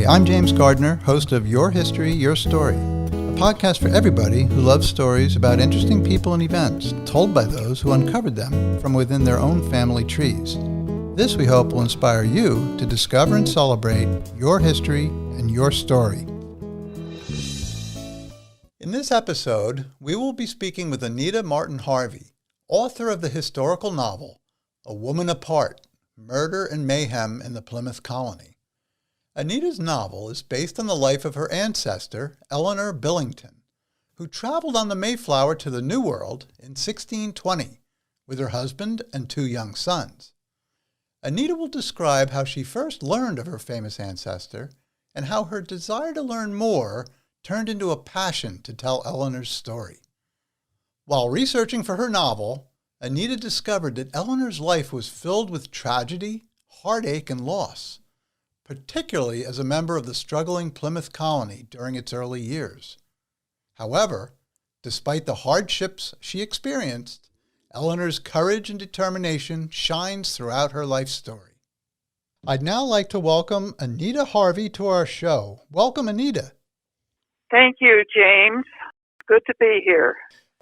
Hi, I'm James Gardner, host of Your History, Your Story, a podcast for everybody who loves stories about interesting people and events told by those who uncovered them from within their own family trees. This, we hope, will inspire you to discover and celebrate your history and your story. In this episode, we will be speaking with Anita Martin-Harvey, author of the historical novel, A Woman Apart, Murder and Mayhem in the Plymouth Colony. Anita's novel is based on the life of her ancestor, Ellinor Billington, who traveled on the Mayflower to the New World in 1620 with her husband and two young sons. Anita will describe how she first learned of her famous ancestor and how her desire to learn more turned into a passion to tell Ellinor's story. While researching for her novel, Anita discovered that Ellinor's life was filled with tragedy, heartache, and loss, particularly as a member of the struggling Plymouth Colony during its early years. However, despite the hardships she experienced, Ellinor's courage and determination shines throughout her life story. I'd now like to welcome Anita Harvey to our show. Welcome, Anita. Thank you, James. Good to be here.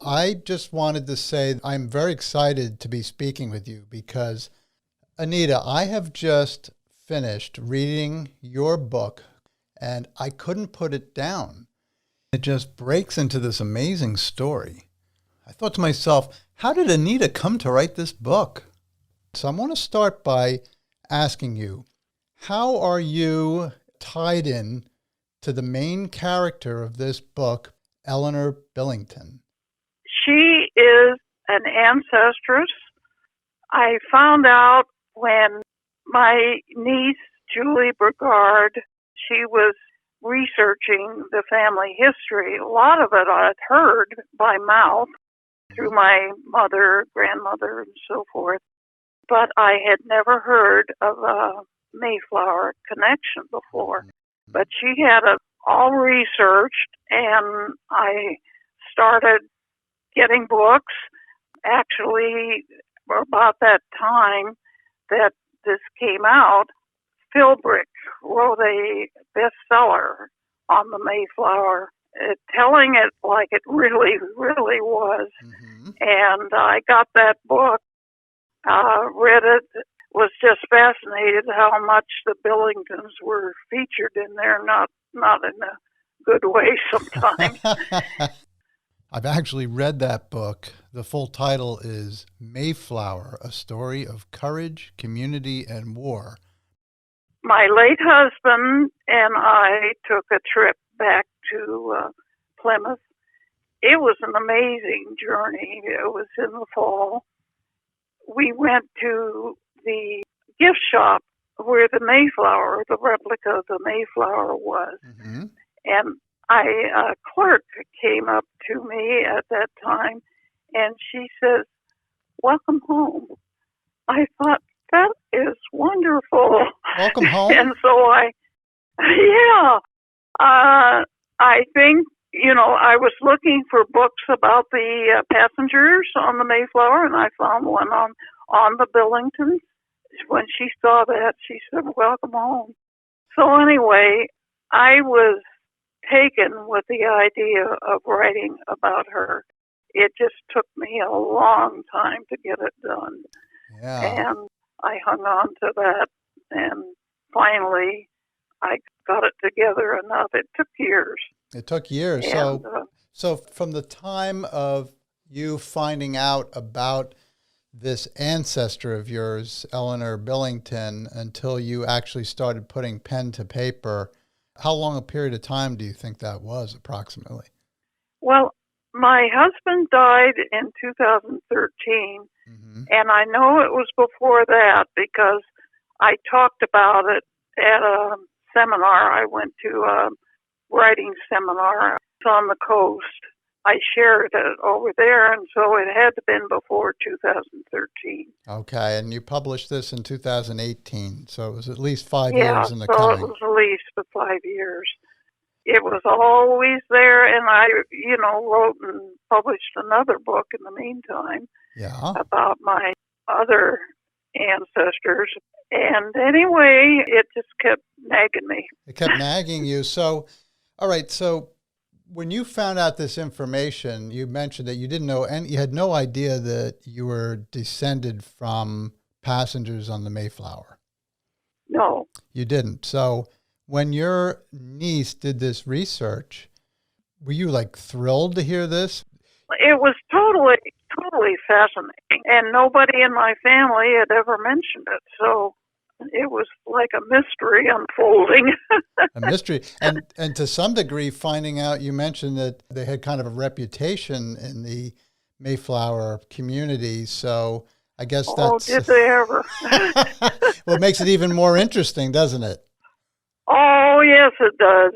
I just wanted to say I'm very excited to be speaking with you because, Anita, I have just finished reading your book and I couldn't put it down. It just breaks into this amazing story. I thought to myself, how did Anita come to write this book? So I want to start by asking you, how are you tied in to the main character of this book, Ellinor Billington? She is an ancestress. I found out when my niece, Julie Brigard, she was researching the family history. A lot of it I'd heard by mouth through my mother, grandmother, and so forth, but I had never heard of a Mayflower connection before. But she had it all researched, and I started getting books. Actually, about that time that this came out, Philbrick wrote a bestseller on the Mayflower, telling it like it really, really was. Mm-hmm. And I got that book, read it, was just fascinated how much the Billingtons were featured in there, not in a good way sometimes. I've actually read that book. The full title is Mayflower, A Story of Courage, Community, and War. My late husband and I took a trip back to Plymouth. It was an amazing journey. It was in the fall. We went to the gift shop where the Mayflower, the replica of the Mayflower was. Mm-hmm. And a clerk came up to me at that time, and she says, "Welcome home." I thought, that is wonderful. Welcome home? And so I think, I was looking for books about the passengers on the Mayflower, and I found one on the Billingtons. When she saw that, she said, "Welcome home." So anyway, I was taken with the idea of writing about her. It just took me a long time to get it done. Yeah. And I hung on to that, and finally I got it together enough. It took years. It took years. And, so from the time of you finding out about this ancestor of yours, Ellinor Billington, until you actually started putting pen to paper, how long a period of time do you think that was, approximately? Well, my husband died in 2013, mm-hmm. and I know it was before that because I talked about it at a seminar. I went to a writing seminar on the coast. I shared it over there, and so it had to been before 2013. Okay, and you published this in 2018, so it was at least 5 years in the coming. Yeah, so it was at least for 5 years. It was always there, and I, wrote and published another book in the meantime about my other ancestors. And anyway, it just kept nagging me. It kept nagging you. So, all right. So when you found out this information, you mentioned that you didn't know, and you had no idea that you were descended from passengers on the Mayflower. No. You didn't. So when your niece did this research, were you like thrilled to hear this? It was totally fascinating. And nobody in my family had ever mentioned it. So it was like a mystery unfolding. A mystery. And to some degree, finding out, you mentioned that they had kind of a reputation in the Mayflower community. So I guess that's... Oh, did they ever? Well, it makes it even more interesting, doesn't it? Oh, yes, it does.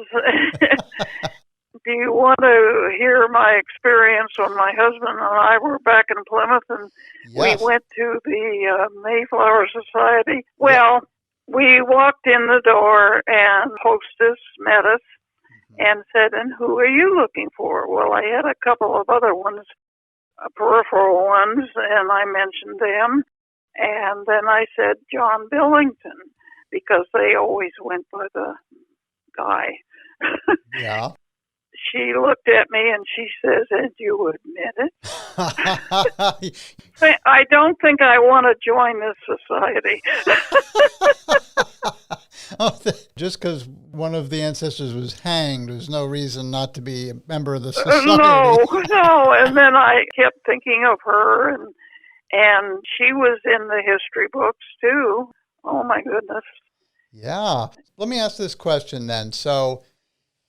Do you want to hear my experience when my husband and I were back in Plymouth and Yes. we went to the Mayflower Society? Well, we walked in the door and hostess met us and said, "And who are you looking for?" Well, I had a couple of other ones, peripheral ones, and I mentioned them. And then I said, "John Billington," because they always went by the guy. Yeah. She looked at me and she says, "And you admit it?" I don't think I want to join this society. Oh, just because one of the ancestors was hanged, there's no reason not to be a member of the society. No. And then I kept thinking of her, and she was in the history books too. Oh my goodness. Yeah. Let me ask this question then. So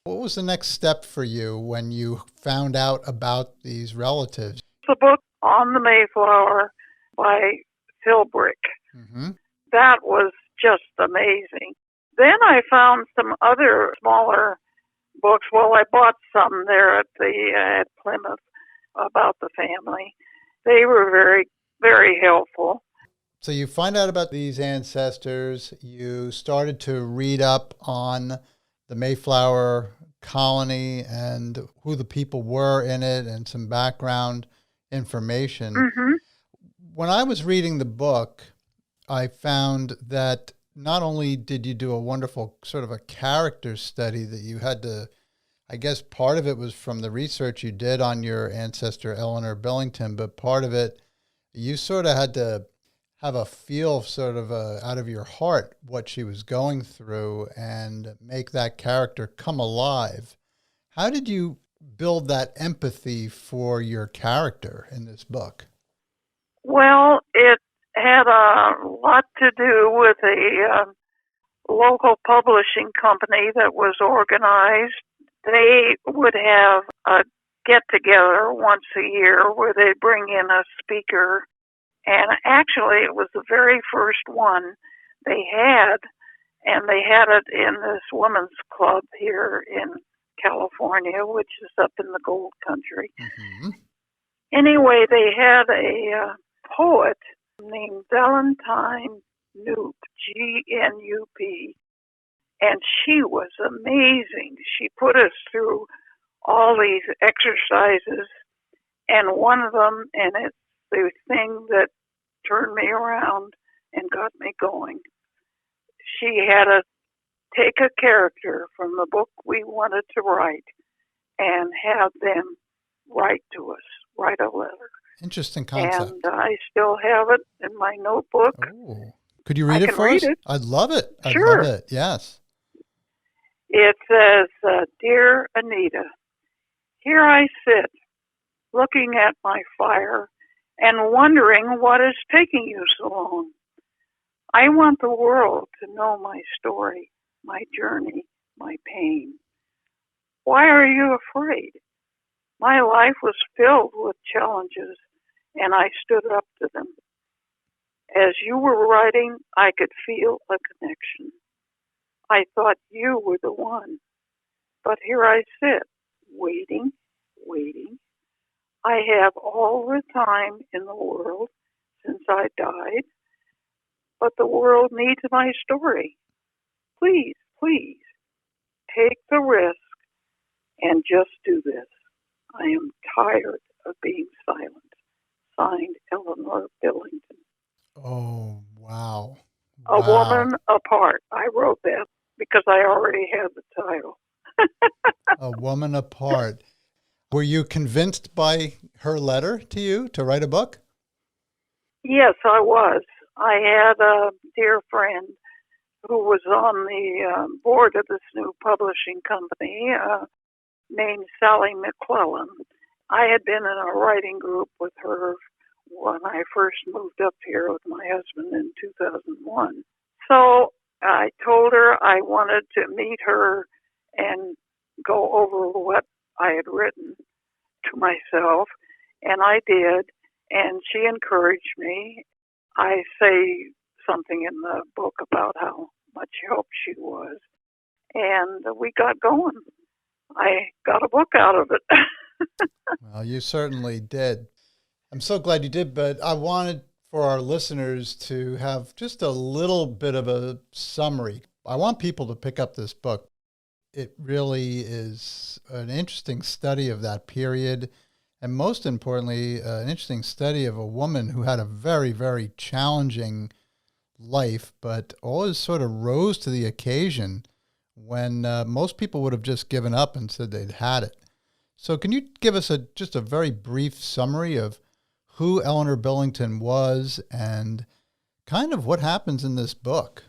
what was the next step for you when you found out about these relatives? The book On the Mayflower by Philbrick. Mm-hmm. That was just amazing. Then I found some other smaller books. Well, I bought some there at Plymouth about the family. They were very, very helpful. So you find out about these ancestors. You started to read up on the Mayflower colony and who the people were in it and some background information. Mm-hmm. When I was reading the book, I found that not only did you do a wonderful sort of a character study that you had to, I guess part of it was from the research you did on your ancestor, Ellinor Billington, but part of it, you sort of had to have a feel sort of out of your heart what she was going through and make that character come alive. How did you build that empathy for your character in this book? Well, it had a lot to do with a local publishing company that was organized. They would have a get-together once a year where they'd bring in a speaker. And actually, it was the very first one they had, and they had it in this women's club here in California, which is up in the gold country. Mm-hmm. Anyway, they had a poet named Valentine Gnup, Gnup, and she was amazing. She put us through all these exercises, and one of them, and it's the thing that turned me around and got me going. She had to take a character from the book we wanted to write and have them write to us, write a letter. Interesting concept. And I still have it in my notebook. Oh. Could you read it for us? I'd love it. Sure. I'd love it, yes. It says, "Dear Anita, here I sit, looking at my fire and wondering what is taking you so long. I want the world to know my story, my journey, my pain. Why are you afraid? My life was filled with challenges, and I stood up to them. As you were writing, I could feel a connection. I thought you were the one. But here I sit, waiting. I have all the time in the world since I died, but the world needs my story. Please, take the risk and just do this. I am tired of being silent. Signed, Ellinor Billington." Oh, Wow. A Wow. Woman Apart. I wrote that because I already had the title. A Woman Apart. Were you convinced by her letter to you to write a book? Yes, I was. I had a dear friend who was on the board of this new publishing company named Sally McClellan. I had been in a writing group with her when I first moved up here with my husband in 2001. So I told her I wanted to meet her and go over what I had written to myself, and I did, and she encouraged me. I say something in the book about how much help she was, and we got going. I got a book out of it. Well, you certainly did. I'm so glad you did, but I wanted for our listeners to have just a little bit of a summary. I want people to pick up this book. It really is an interesting study of that period, and most importantly, an interesting study of a woman who had a very, very challenging life, but always sort of rose to the occasion when most people would have just given up and said they'd had it. So can you give us just a very brief summary of who Ellinor Billington was and kind of what happens in this book?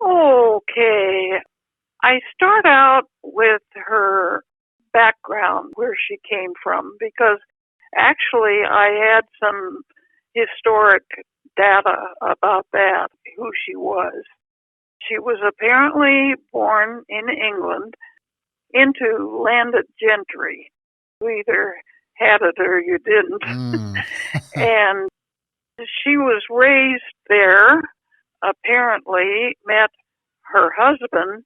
Okay. I start out with her background, where she came from, because actually I had some historic data about that, who she was. She was apparently born in England into landed gentry. You either had it or you didn't. And she was raised there, apparently met her husband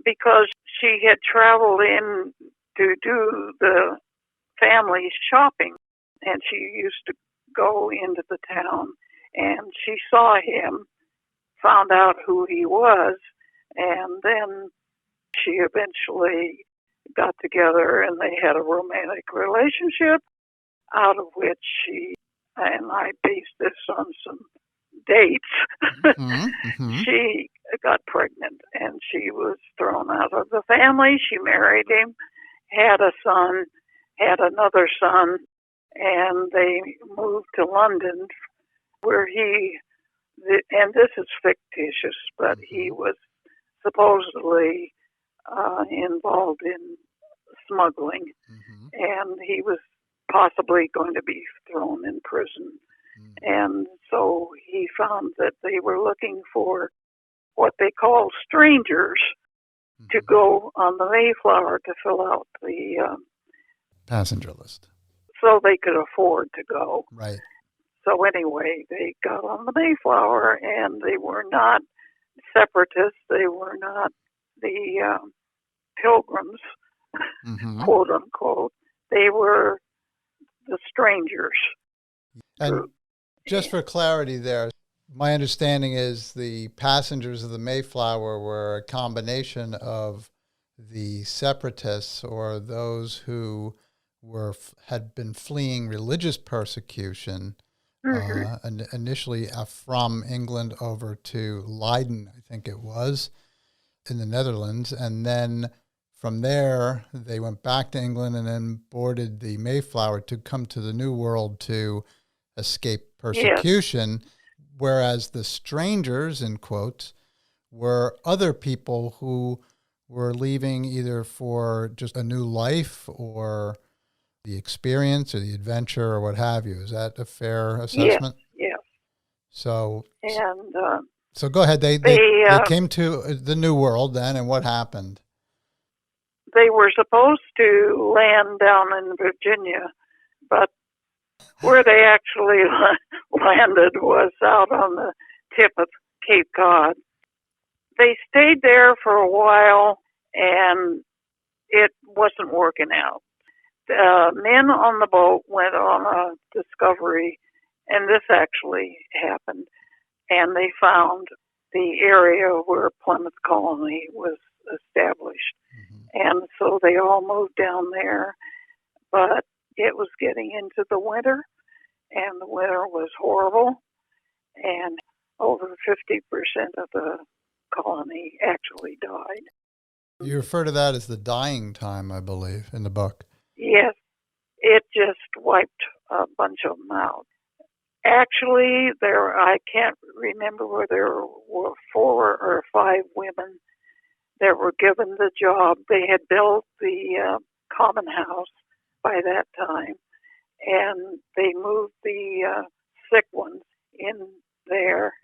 because she had traveled in to do the family shopping, and she used to go into the town, and she saw him, found out who he was, and then she eventually got together and they had a romantic relationship, out of which she, and I based this on some dates, she got pregnant and she was thrown out of the family. She married him, had a son, had another son, and they moved to London, where and this is fictitious, but he was supposedly involved in smuggling, and he was possibly going to be thrown in prison. And so he found that they were looking for what they call strangers to go on the Mayflower to fill out the passenger list, so they could afford to go. Right. So anyway, they got on the Mayflower, and they were not separatists. They were not the pilgrims, quote unquote. They were the strangers. And just for clarity there, my understanding is the passengers of the Mayflower were a combination of the separatists, or those who had been fleeing religious persecution, initially from England over to Leiden, I think it was, in the Netherlands. And then from there, they went back to England and then boarded the Mayflower to come to the New World to escape persecution. Yes. Whereas the strangers, in quotes, were other people who were leaving either for just a new life or the experience or the adventure or what have you. Is that a fair assessment? Yes. So go ahead. They came to the New World then, and what happened? They were supposed to land down in Virginia, but where they actually landed was out on the tip of Cape Cod. They stayed there for a while, and it wasn't working out. Men on the boat went on a discovery, and this actually happened, and they found the area where Plymouth Colony was established. And so they all moved down there, but it was getting into the winter, and the winter was horrible, and over 50% of the colony actually died. You refer to that as the dying time, I believe, in the book. Yes, it just wiped a bunch of them out. Actually, I can't remember whether there were 4 or 5 women that were given the job. They had built the common house by that time, and they moved the sick ones in there.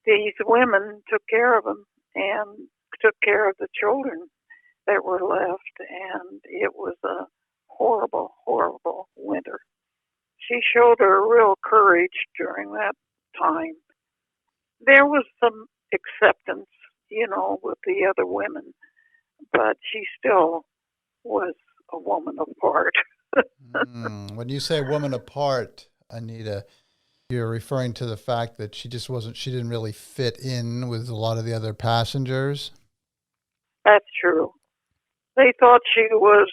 These women took care of them and took care of the children that were left, and it was a horrible, horrible winter. She showed her real courage during that time. There was some acceptance, with the other women, but she still was a woman apart. When you say woman apart, Anita, you're referring to the fact that she didn't really fit in with a lot of the other passengers? That's true. They thought she was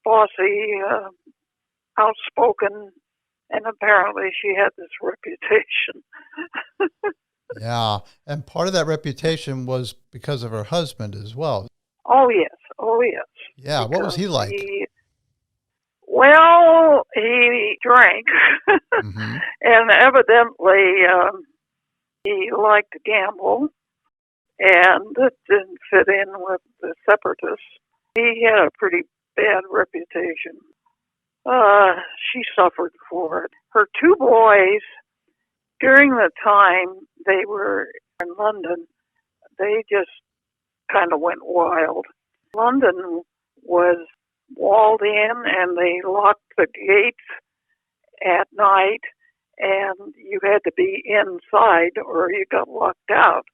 bossy, outspoken, and apparently she had this reputation. Yeah, and part of that reputation was because of her husband as well. Oh, yes. Oh, yes. Yeah, what was he like? He drank, Mm-hmm. and evidently he liked to gamble, and it didn't fit in with the separatists. He had a pretty bad reputation. She suffered for it. Her 2 boys, during the time they were in London, they just kind of went wild. London was walled in, and they locked the gates at night, and you had to be inside or you got locked out.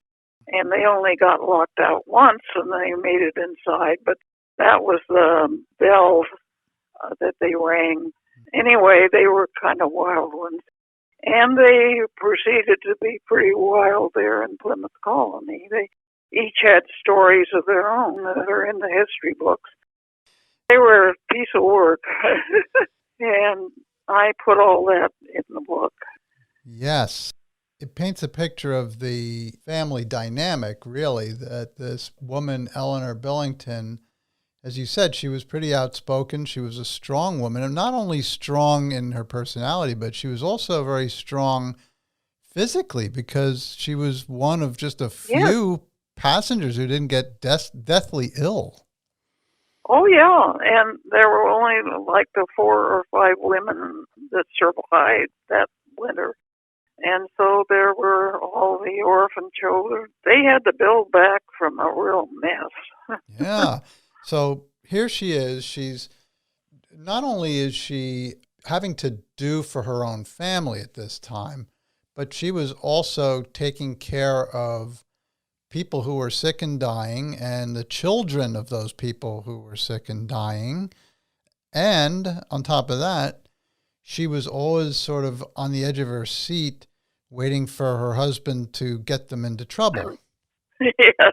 And they only got locked out once, and they made it inside, but that was the bell that they rang. Anyway, they were kind of wild ones. And they proceeded to be pretty wild there in Plymouth Colony. They each had stories of their own that are in the history books. They were a piece of work, and I put all that in the book. Yes. It paints a picture of the family dynamic, really, that this woman, Ellinor Billington, as you said, she was pretty outspoken. She was a strong woman, and not only strong in her personality, but she was also very strong physically, because she was one of just a few passengers who didn't get deathly ill. Oh, yeah, and there were only like the 4 or 5 women that survived that winter. And so there were all the orphan children. They had to build back from a real mess. Yeah. So here she is. Not only is she having to do for her own family at this time, but she was also taking care of people who were sick and dying, and the children of those people who were sick and dying. And on top of that, she was always sort of on the edge of her seat, waiting for her husband to get them into trouble. Yes.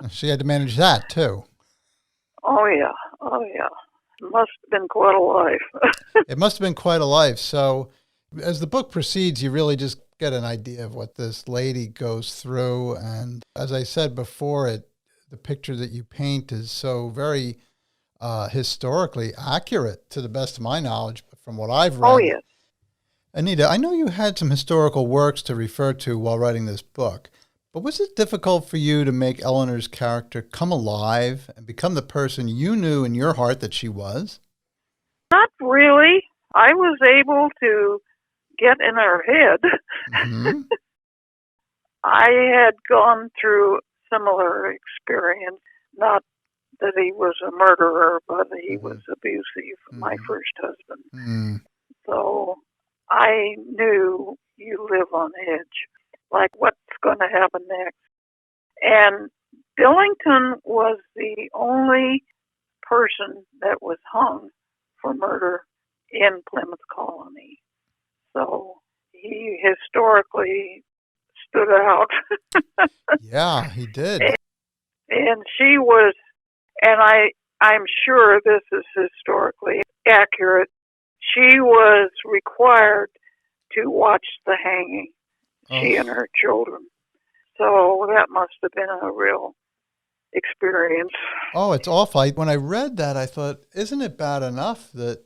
She had to manage that too. Oh, yeah. Oh, yeah. It must have been quite a life. It must have been quite a life. So as the book proceeds, you really just get an idea of what this lady goes through. And as I said before, the picture that you paint is so very historically accurate, to the best of my knowledge, from what I've read. Oh, yes. Anita, I know you had some historical works to refer to while writing this book, but was it difficult for you to make Elinor's character come alive and become the person you knew in your heart that she was? Not really. I was able to get in her head. Mm-hmm. I had gone through similar experience, not that he was a murderer, but he was abusive, my first husband. Mm. So I knew you live on edge, like what's going to happen next. And Billington was the only person that was hung for murder in Plymouth Colony. So he historically stood out. Yeah, he did. And she was, and I'm sure this is historically accurate, she was required to watch the hanging. she and her children. So that must have been a real experience. Oh, it's awful. When I read that, I thought, isn't it bad enough that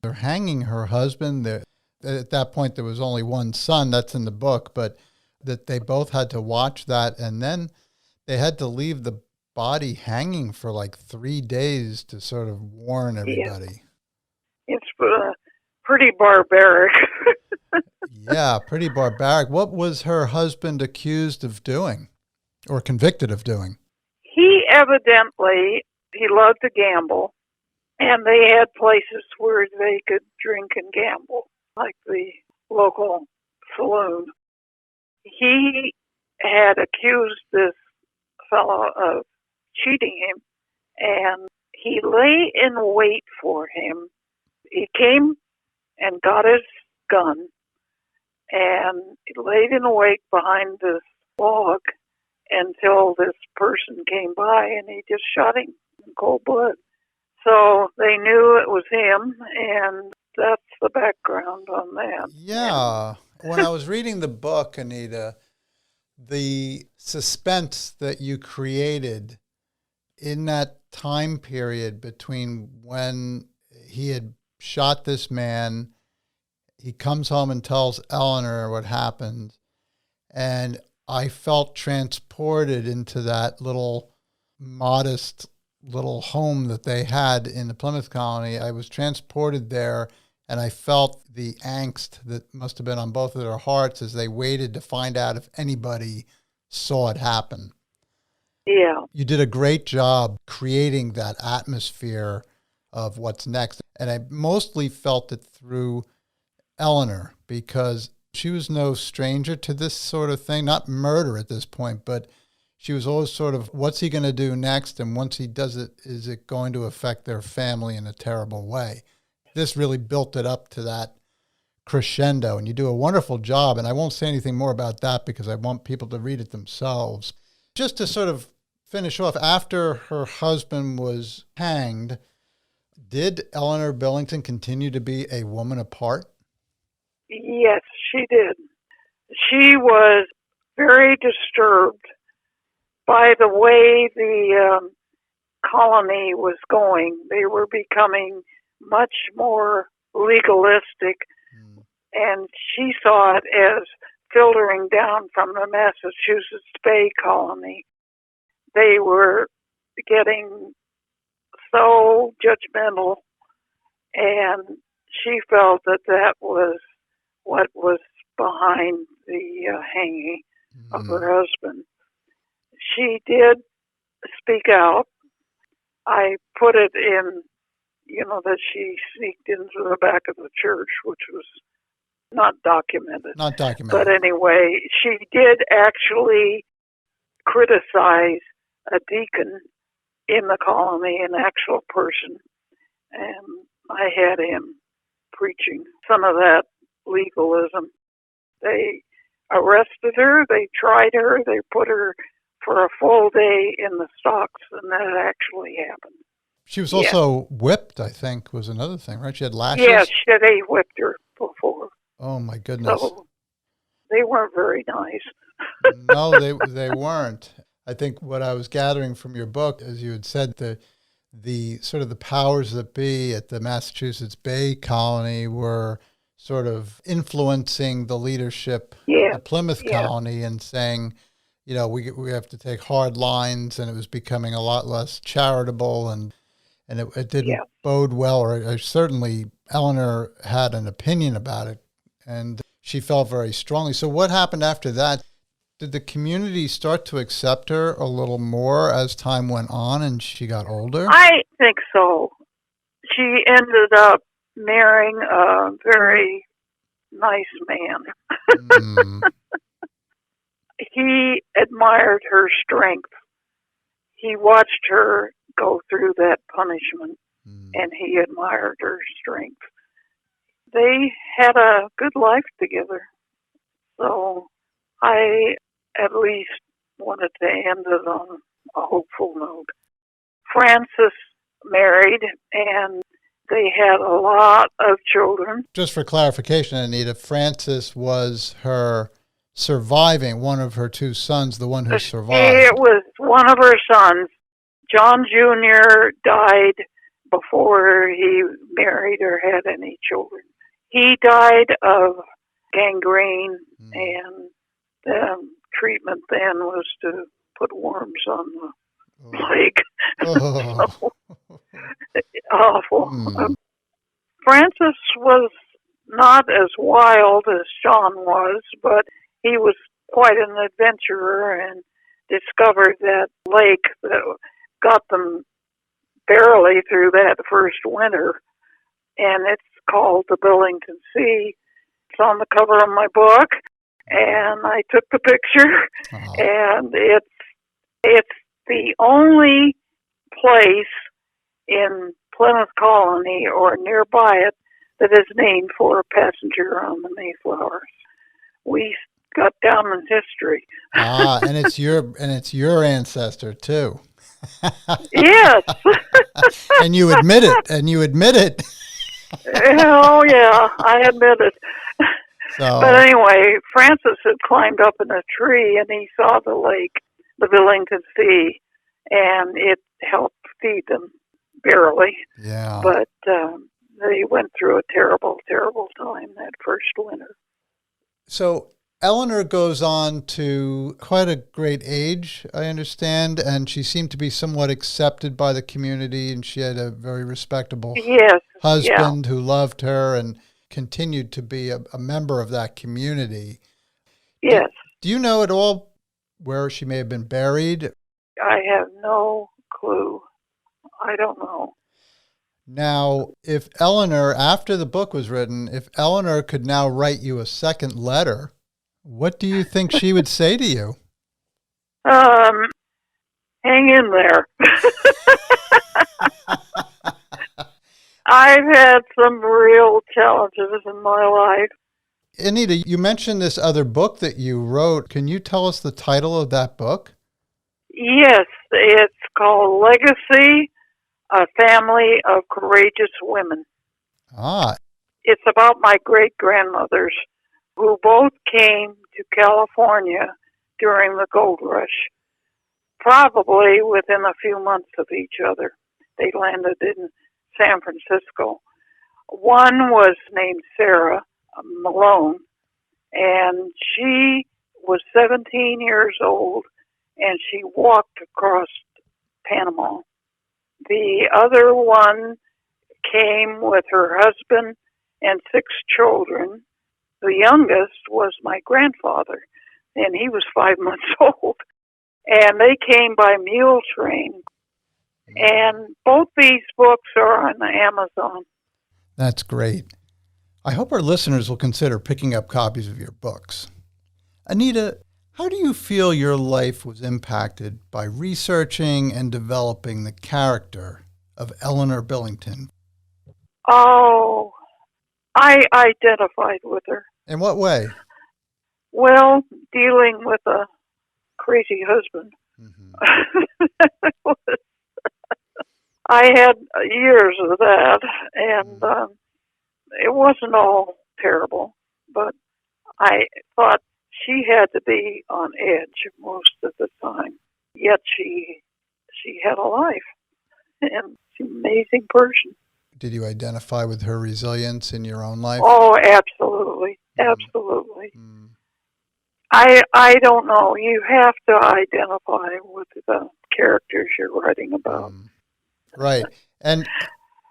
they're hanging her husband? At that point, there was only one son. That's in the book, but that they both had to watch that, and then they had to leave the body hanging for like 3 days to sort of warn everybody. Yeah. It's pretty barbaric. Yeah, pretty barbaric. What was her husband accused of doing or convicted of doing? He loved to gamble, and they had places where they could drink and gamble, like the local saloon. He had accused this fellow of cheating him, and he lay in wait for him. He came and got his gun, and he laid in wait behind this log until this person came by, and he just shot him in cold blood. So they knew it was him, and that's the background on that. Yeah. When I was reading the book, Anita, the suspense that you created in that time period between when he had shot this man, he comes home and tells Elinor what happened, and I felt transported into that little modest little home that they had in the Plymouth Colony. I was transported there, and I felt the angst that must have been on both of their hearts as they waited to find out if anybody saw it happen. Yeah. You did a great job creating that atmosphere of what's next. And I mostly felt it through Elinor, because she was no stranger to this sort of thing, not murder at this point, but she was always sort of, what's he going to do next? And once he does it, is it going to affect their family in a terrible way? This really built it up to that crescendo, and you do a wonderful job. And I won't say anything more about that because I want people to read it themselves. Just to sort of finish off, after her husband was hanged, did Ellinor Billington continue to be a woman apart? Yes, she did. She was very disturbed by the way the colony was going. They were becoming much more legalistic, and she saw it as filtering down from the Massachusetts Bay Colony. They were getting so judgmental, and she felt that that was what was behind the hanging of her husband. She did speak out. I put it in, that she sneaked into the back of the church, which was not documented. Not documented. But anyway, she did actually criticize a deacon in the colony, an actual person, and I had him preaching some of that legalism. They arrested her, they tried her, they put her for a full day in the stocks, and that actually happened. She was also whipped, I think, was another thing, right? She had lashes? Yes, they whipped her before. Oh, my goodness. So they weren't very nice. No, they weren't. I think what I was gathering from your book, as you had said, the sort of the powers that be at the Massachusetts Bay Colony were sort of influencing the leadership of the Plymouth Colony and saying, we have to take hard lines, and it was becoming a lot less charitable, and it didn't bode well, or certainly Elinor had an opinion about it, and she felt very strongly. So what happened after that? Did the community start to accept her a little more as time went on and she got older? I think so. She ended up marrying a very nice man. He admired her strength. He watched her go through that punishment, and he admired her strength. They had a good life together. So I at least wanted to end it on a hopeful note. Francis married, and they had a lot of children. Just for clarification, Anita, Francis was her surviving, one of her two sons, the one who It survived. was one of her sons. John Jr. died before he married or had any children. He died of gangrene, and the treatment then was to put worms on the leg. So, awful. Francis was not as wild as John was, but he was quite an adventurer and discovered that lake that got them barely through that first winter, and it's called the Billington Sea. It's on the cover of my book, and I took the picture, and it's the only place in Plymouth Colony or nearby it that is named for a passenger on the Mayflower. We got down in history. And it's your ancestor too. Yes. And you admit it. Oh yeah, I admit it. So, but anyway, Francis had climbed up in a tree and he saw the lake, the Billington Sea, and it helped feed them barely. Yeah. But they went through a terrible, terrible time that first winter. So Elinor goes on to quite a great age, I understand, and she seemed to be somewhat accepted by the community, and she had a very respectable husband who loved her and continued to be a member of that community. Yes. Do you know at all where she may have been buried? I have no clue. I don't know. Now, if Elinor, after the book was written, if Elinor could now write you a second letter, what do you think she would say to you? Hang in there. I've had some real challenges in my life. Anita, you mentioned this other book that you wrote. Can you tell us the title of that book? Yes, it's called Legacy, A Family of Courageous Women. It's about my great-grandmothers who both came to California during the gold rush, probably within a few months of each other. They landed in San Francisco. One was named Sarah Malone, and she was 17 years old, and she walked across Panama. The other one came with her husband and 6 children. The youngest was my grandfather, and he was 5 months old. And they came by mule train. And both these books are on Amazon. That's great. I hope our listeners will consider picking up copies of your books. Anita, how do you feel your life was impacted by researching and developing the character of Ellinor Billington? Oh, I identified with her. In what way? Well, dealing with a crazy husband. I had years of that, and it wasn't all terrible, but I thought she had to be on edge most of the time. Yet she had a life, and she's an amazing person. Did you identify with her resilience in your own life? Oh, absolutely. Absolutely. I don't know. You have to identify with the characters you're writing about. Right. And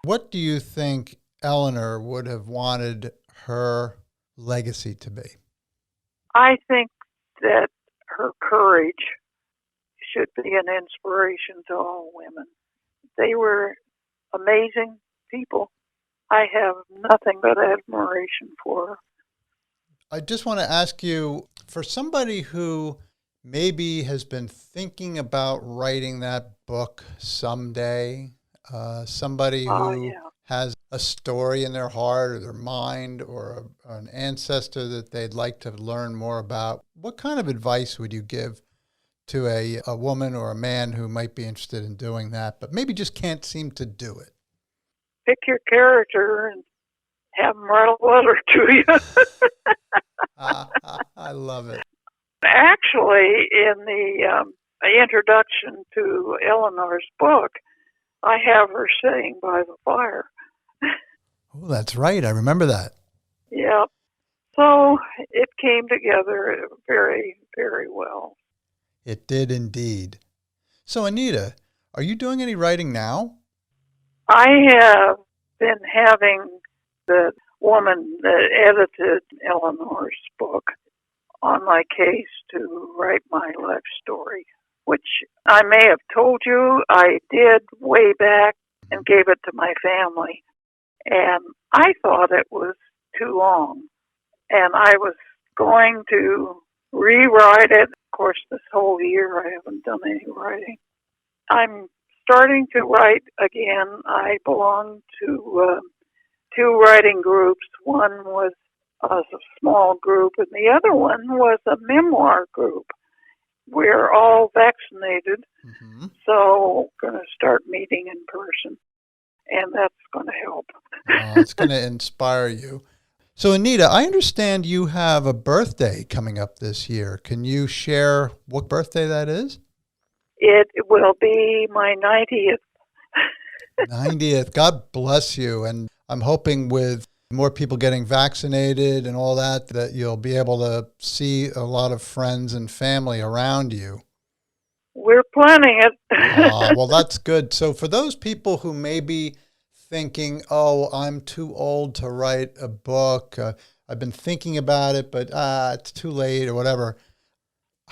what do you think Elinor would have wanted her legacy to be? I think that her courage should be an inspiration to all women. They were amazing people. I have nothing but admiration for her. I just want to ask you, for somebody who maybe has been thinking about writing that book someday, somebody who has a story in their heart or their mind or an ancestor that they'd like to learn more about, what kind of advice would you give to a woman or a man who might be interested in doing that, but maybe just can't seem to do it? Pick your character and have them write a letter to you. I love it. Actually, in the introduction to Elinor's book, I have her sitting by the fire. Oh, that's right. I remember that. Yep. So it came together very, very well. It did indeed. So, Anita, are you doing any writing now? I have been having the woman that edited Elinor's book on my case to write my life story, which I may have told you I did way back and gave it to my family. And I thought it was too long. And I was going to rewrite it. Of course, this whole year I haven't done any writing. I'm starting to write again. I belong to two writing groups. One was a small group, and the other one was a memoir group. We're all vaccinated, so we're going to start meeting in person, and that's going to help. It's going to inspire you. So, Anita, I understand you have a birthday coming up this year. Can you share what birthday that is? It will be my 90th. 90th. God bless you. And I'm hoping with more people getting vaccinated and all that, that you'll be able to see a lot of friends and family around you. We're planning it. Well, that's good. So for those people who may be thinking, oh, I'm too old to write a book, I've been thinking about it, but it's too late or whatever.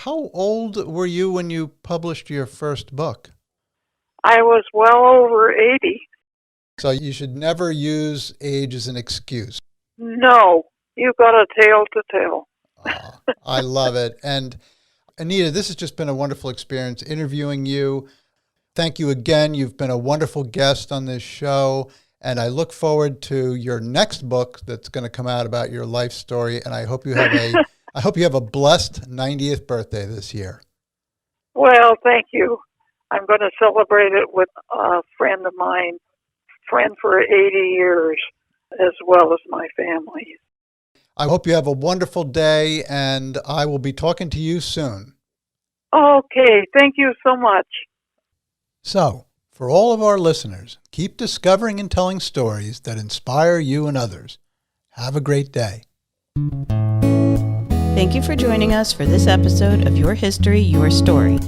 How old were you when you published your first book? I was well over 80. So you should never use age as an excuse. No, you've got a tale to tell. I love it. And Anita, this has just been a wonderful experience interviewing you. Thank you again. You've been a wonderful guest on this show. And I look forward to your next book that's going to come out about your life story. And I hope you have a blessed 90th birthday this year. Well, thank you. I'm going to celebrate it with a friend of mine, friend for 80 years, as well as my family. I hope you have a wonderful day, and I will be talking to you soon. Okay, thank you so much. So, for all of our listeners, keep discovering and telling stories that inspire you and others. Have a great day. Thank you for joining us for this episode of Your History, Your Story.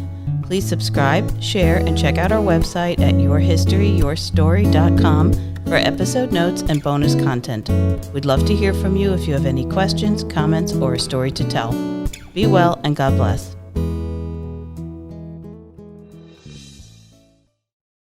Please subscribe, share, and check out our website at yourhistoryyourstory.com for episode notes and bonus content. We'd love to hear from you if you have any questions, comments, or a story to tell. Be well, and God bless.